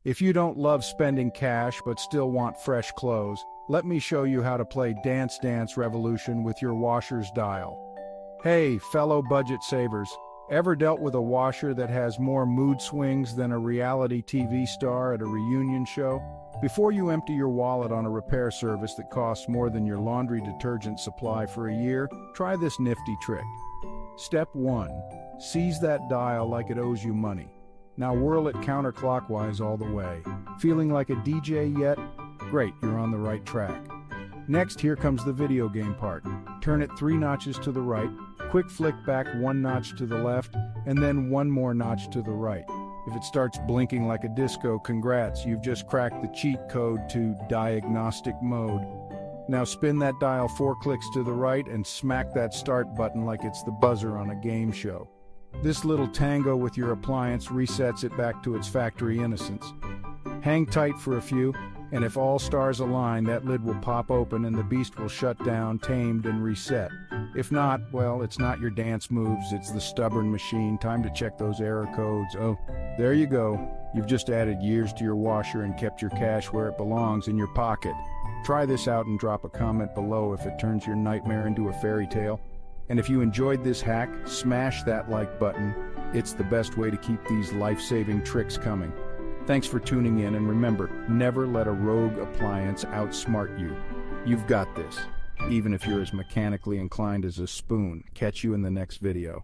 If you don't love spending cash but still want fresh clothes, let me show you how to play Dance Dance Revolution with your washer's dial. Hey, fellow budget savers, ever dealt with a washer that has more mood swings than a reality TV star at a reunion show? Before you empty your wallet on a repair service that costs more than your laundry detergent supply for a year, try this nifty trick. Step 1. Seize that dial like it owes you money. Now whirl it counterclockwise all the way. Feeling like a DJ yet? Great, you're on the right track. Next, here comes the video game part. Turn it 3 notches to the right, quick flick back 1 notch to the left, and then 1 more notch to the right. If it starts blinking like a disco, congrats, you've just cracked the cheat code to diagnostic mode. Now spin that dial 4 clicks to the right and smack that start button like it's the buzzer on a game show. This little tango with your appliance resets it back to its factory innocence. Hang tight for a few, and if all stars align, that lid will pop open and the beast will shut down, tamed and reset. If not, well, it's not your dance moves, it's the stubborn machine. Time to check those error codes. Oh, there you go. You've just added years to your washer and kept your cash where it belongs, in your pocket. Try this out and drop a comment below if it turns your nightmare into a fairy tale. And if you enjoyed this hack, smash that like button. It's the best way to keep these life-saving tricks coming. Thanks for tuning in, and remember, never let a rogue appliance outsmart you. You've got this, even if you're as mechanically inclined as a spoon. Catch you in the next video.